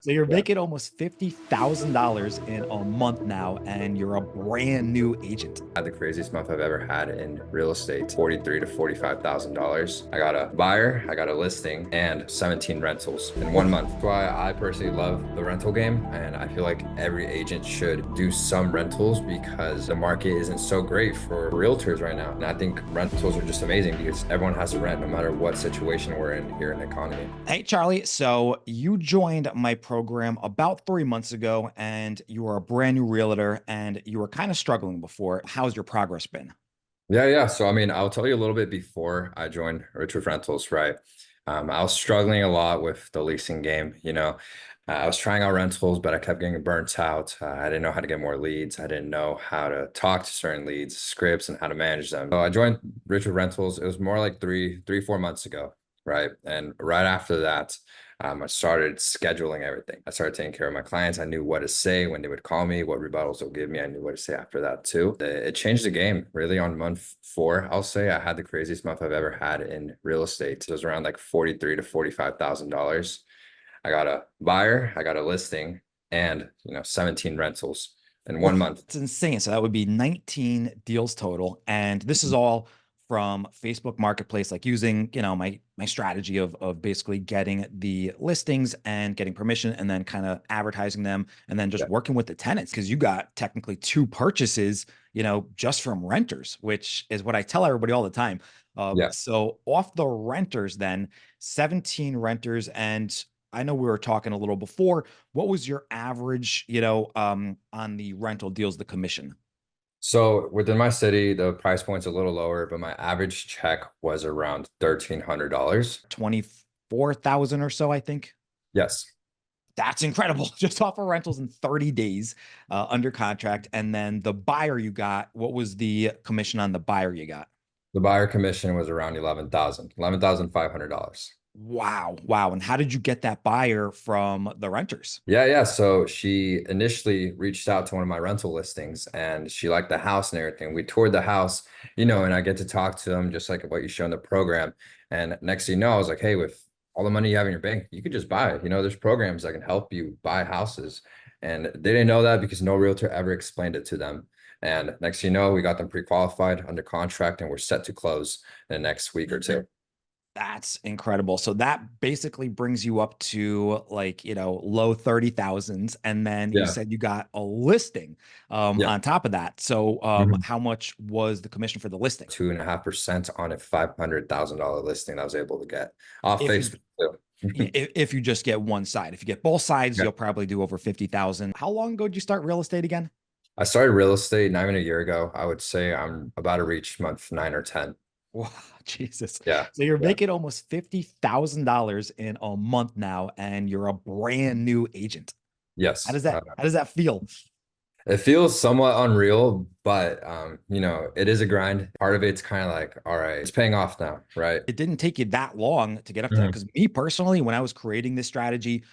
So you're Yeah. making almost $50,000 in a month now, and you're a brand new agent. Had the craziest month I've ever had in real estate, 43 to $45,000. I got a buyer, I got a listing, and 17 rentals in one month. That's why I personally love the rental game, and I feel like every agent should do some rentals because the market isn't so great for realtors right now. And I think rentals are just amazing because everyone has to rent no matter what situation we're in here in the economy. Hey, Charlie. So you joined my program about 3 months ago, and you were a brand new realtor and you were kind of struggling before. How's your progress been? Yeah. So, I mean, I'll tell you a little bit before I joined Richard Rentals, right? I was struggling a lot with the leasing game. I was trying out rentals, but I kept getting burnt out. I didn't know how to get more leads. I didn't know how to talk to certain leads, scripts, and how to manage them. So I joined Richard Rentals. It was more like 4 months ago, right? And right after that, I started scheduling everything. I started taking care of my clients. I knew what to say when they would call me, what rebuttals they'll give me. I knew what to say after that too. It changed the game really on month four. I'll say I had the craziest month I've ever had in real estate. It was around like 43 to $45,000. I got a buyer, I got a listing, and 17 rentals in one Well, month. it's insane. So that would be 19 deals total. And this is all from Facebook Marketplace, like using, my strategy of basically getting the listings and getting permission and then kind of advertising them and then just Yeah. working with the tenants because you got technically two purchases, just from renters, which is what I tell everybody all the time. Yeah. So off the renters, then 17 renters. And I know we were talking a little before. What was your average, on the rental deals, the commission? So within my city, the price point's a little lower, but my average check was around $1,300. 24,000 or so, I think. Yes. That's incredible. Just off of rentals in 30 days under contract. And then the buyer you got, what was the commission on the buyer you got? The buyer commission was around 11,500. Wow. Wow. And how did you get that buyer from the renters? Yeah. So she initially reached out to one of my rental listings and she liked the house and everything. We toured the house, and I get to talk to them just like what you show in the program. And next thing you know, I was like, hey, with all the money you have in your bank, you could just buy it. There's programs that can help you buy houses. And they didn't know that because no realtor ever explained it to them. And next thing you know, we got them pre-qualified under contract and we're set to close in the next week or two. That's incredible. So that basically brings you up to like, low 30,000s. And then you Yeah. said you got a listing Yeah. on top of that. So Mhm. how much was the commission for the listing? 2.5% on a $500,000 listing I was able to get off If you Facebook too. if you just get one side. If you get both sides, Yeah. you'll probably do over 50,000. How long ago did you start real estate again? I started real estate not even a year ago. I would say I'm about to reach month 9 or 10. Wow, Jesus. Yeah. So you're Yeah. making almost $50,000 in a month now, and you're a brand new agent. How Yes. does that feel? It feels somewhat unreal, but it is a grind. Part of it's kind of like, all right, it's paying off now, right? It didn't take you that long to get up to that. Mhm. Because me personally, when I was creating this strategy,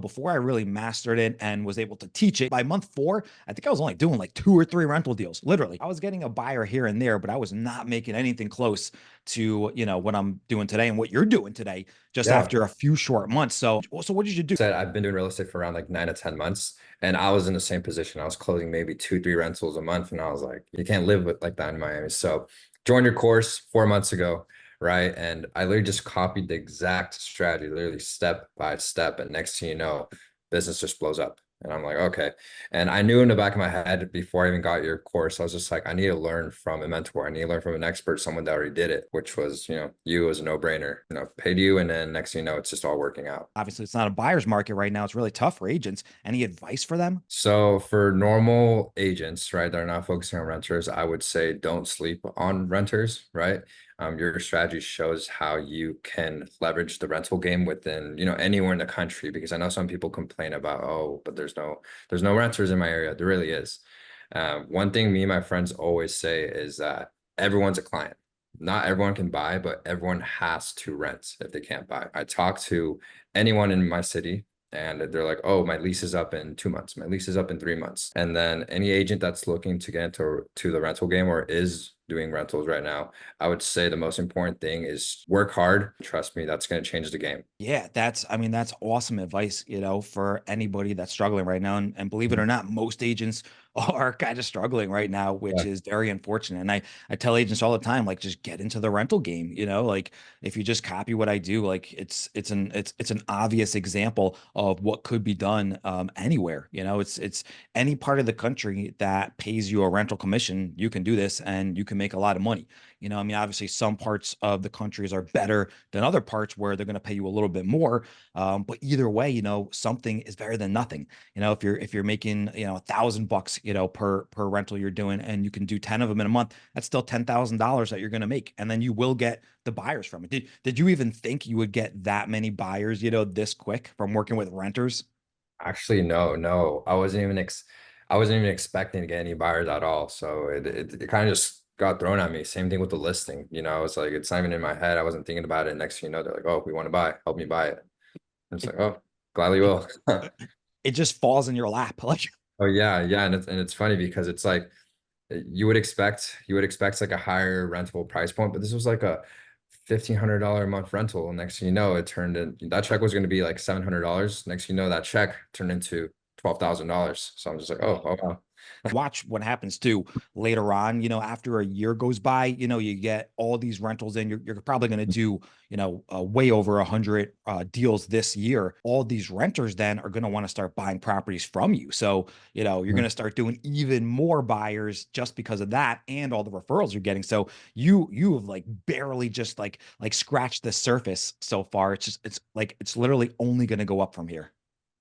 before I really mastered it and was able to teach it, by month four, I think I was only doing like two or three rental deals. Literally, I was getting a buyer here and there, but I was not making anything close to what I'm doing today and what you're doing today, just Yeah. after a few short months. So what did you do? Said I've been doing real estate for around like 9 to 10 months, and I was in the same position. I was closing maybe two, three rentals a month, and I was like, you can't live with like that in Miami. So joined your course 4 months ago, right? And I literally just copied the exact strategy, literally step by step. And next thing you know, business just blows up. And I'm like, okay. And I knew in the back of my head before I even got your course, I was just like, I need to learn from a mentor. I need to learn from an expert, someone that already did it, which was, you as a no-brainer, paid you. And then next thing you know, it's just all working out. Obviously, it's not a buyer's market right now. It's really tough for agents. Any advice for them? So for normal agents, right, that are not focusing on renters, I would say don't sleep on renters, right? Your strategy shows how you can leverage the rental game within, anywhere in the country, because I know some people complain about, oh, but there's no renters in my area. There really is. One thing me and my friends always say is that everyone's a client. Not everyone can buy, but everyone has to rent if they can't buy. I talk to anyone in my city and they're like, oh, my lease is up in 2 months, my lease is up in 3 months. And then any agent that's looking to get into the rental game or is doing rentals right now, I would say the most important thing is work hard. Trust me, that's going to change the game. Yeah, I mean, that's awesome advice, for anybody that's struggling right now. And believe it or not, most agents are kind of struggling right now, which Yeah. is very unfortunate. And I tell agents all the time, like, just get into the rental game, like if you just copy what I do, like it's an obvious example of what could be done anywhere. It's any part of the country that pays you a rental commission, you can do this and you can make a lot of money. I mean, obviously some parts of the countries are better than other parts where they're going to pay you a little bit more. But either way, something is better than nothing. If you're making, $1,000, per rental you're doing, and you can do 10 of them in a month, that's still $10,000 that you're going to make. And then you will get the buyers from it. Did you even think you would get that many buyers, this quick from working with renters? Actually, no, no. I wasn't even expecting to get any buyers at all. So it kind of just got thrown at me. Same thing with the listing. I was like, it's not even in my head. I wasn't thinking about it. Next thing you know, they're like, oh, we want to buy, help me buy it. And it's It, like, oh, gladly it, will. it just falls in your lap. Like, Oh yeah, yeah. And it's funny because it's like you would expect like a higher rentable price point, but this was like a $1,500 a month rental. Next thing you know, it turned in that check was going to be like $700. Next thing you know, that check turned into $12,000. So I'm just like, oh, oh wow. watch what happens too later on. After a year goes by, you get all these rentals in. You're probably going to do, way over 100 deals this year. All these renters then are going to want to start buying properties from you. So, you're going Mhm. to start doing even more buyers just because of that and all the referrals you're getting. So you have like barely just like scratched the surface so far. It's literally only going to go up from here.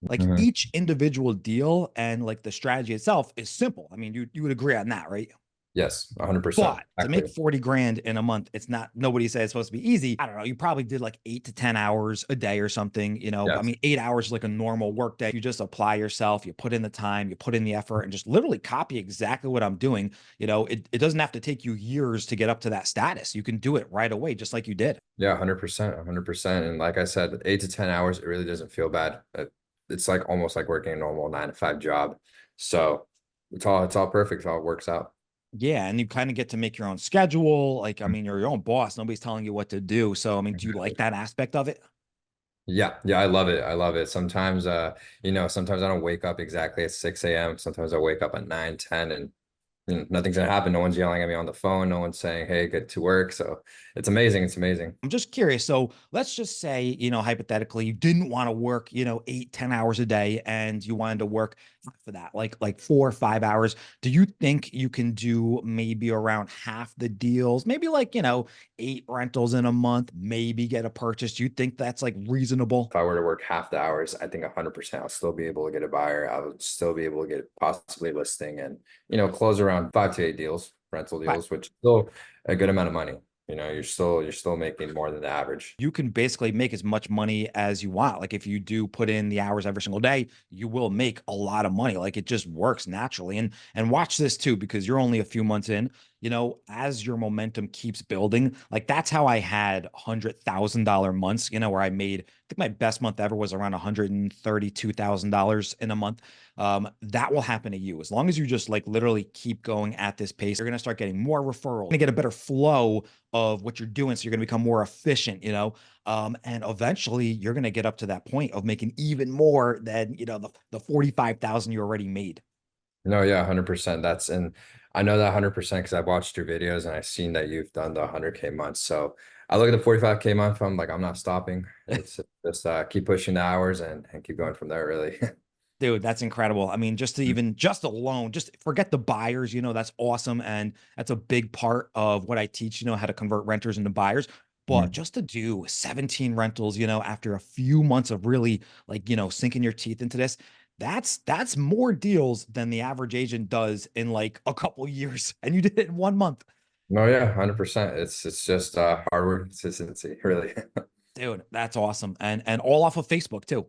Like Mhm. each individual deal and like the strategy itself is simple. I mean, you would agree on that, right? Yes, 100%. But to make Exactly. 40 grand in a month, it's not, nobody said it's supposed to be easy. I don't know. You probably did like 8 to 10 hours a day or something, I Yes. mean, 8 hours is like a normal work day. You just apply yourself, you put in the time, you put in the effort, and just literally copy exactly what I'm doing. It doesn't have to take you years to get up to that status. You can do it right away, just like you did. Yeah, 100%, 100%. And like I said, 8 to 10 hours, it really doesn't feel bad. It's like almost like working a normal 9 to 5 job. So it's all perfect. It all works out. Yeah, and you kind of get to make your own schedule. Like, I mean, you're your own boss. Nobody's telling you what to do. So, I mean, do you like that aspect of it? Yeah, yeah, I love it. I love it. Sometimes sometimes I don't wake up exactly at 6 a.m. Sometimes I wake up at 9, 10, and nothing's gonna happen. No one's yelling at me on the phone. No one's saying, hey, get to work. So it's amazing. It's amazing. I'm just curious. So let's just say, hypothetically, you didn't want to work, 8, 10 hours a day and you wanted to work for that, like 4 or 5 hours. Do you think you can do maybe around half the deals, maybe like, 8 rentals in a month, maybe get a purchase? Do you think that's like reasonable? If I were to work half the hours, I think 100% I'll still be able to get a buyer. I would still be able to get possibly listing and, close around 5 to 8 deals, rental deals, which is still a good amount of money. You're still making more than the average. You can basically make as much money as you want. Like if you do put in the hours every single day, you will make a lot of money. Like it just works naturally. And watch this too, because you're only a few months in, as your momentum keeps building. Like that's how I had $100,000 months, where I made, I think my best month ever was around $132,000 in a month. That will happen to you as long as you just like literally keep going at this pace. You're going to start getting more referrals, you're going to get a better flow of what you're doing. So you're going to become more efficient, and eventually you're going to get up to that point of making even more than, the 45,000 you already made. No, yeah, 100%. And I know that 100% because I've watched your videos and I've seen that you've done the 100K months. So I look at the 45K month, I'm like, I'm not stopping. It's just keep pushing the hours and keep going from there, really. Dude, that's incredible. I mean, just alone, just forget the buyers, that's awesome. And that's a big part of what I teach, how to convert renters into buyers. But Mhm. just to do 17 rentals, after a few months of really like, sinking your teeth into this, that's more deals than the average agent does in like a couple years. And you did it in 1 month. No, yeah, 100%. It's just hard work, consistency, really. Dude, that's awesome. And all off of Facebook too.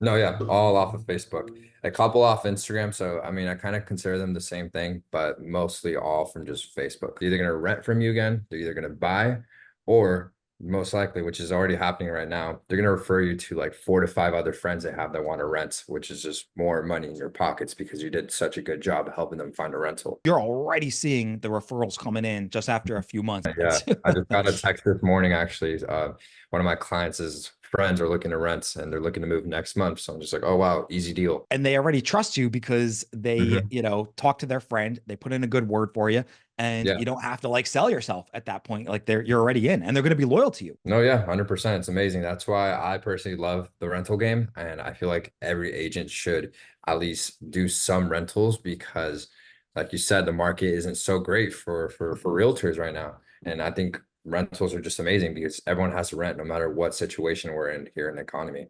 No, yeah, all off of Facebook, a couple off Instagram. So, I mean, I kind of consider them the same thing, but mostly all from just Facebook. They're either going to rent from you again, they're either going to buy, or most likely, which is already happening right now. They're going to refer you to like 4 to 5 other friends they have that want to rent, which is just more money in your pockets because you did such a good job helping them find a rental. You're already seeing the referrals coming in just after a few months. Yeah, I just got a text this morning actually. One of my clients' friends are looking to rent and they're looking to move next month. So I'm just like, oh wow, easy deal. And they already trust you because they, Mhm. talk to their friend, they put in a good word for you, and Yeah. you don't have to like sell yourself at that point. Like you're already in and they're going to be loyal to you. No, yeah, 100%. It's amazing. That's why I personally love the rental game. And I feel like every agent should at least do some rentals because, like you said, the market isn't so great for realtors right now. And I think rentals are just amazing because everyone has to rent no matter what situation we're in here in the economy.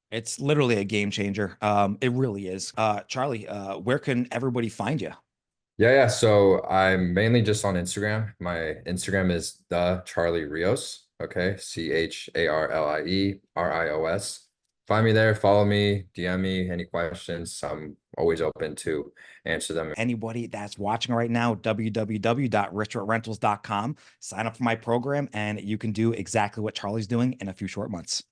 It's literally a game changer. It really is. Charlie, where can everybody find you? Yeah, yeah. So I'm mainly just on Instagram. My Instagram is the Charlie Rios. Okay. CharlieRios. Find me there, follow me, DM me any questions. I'm always open to answer them. Anybody that's watching right now, www.richrentals.com. Sign up for my program and you can do exactly what Charlie's doing in a few short months.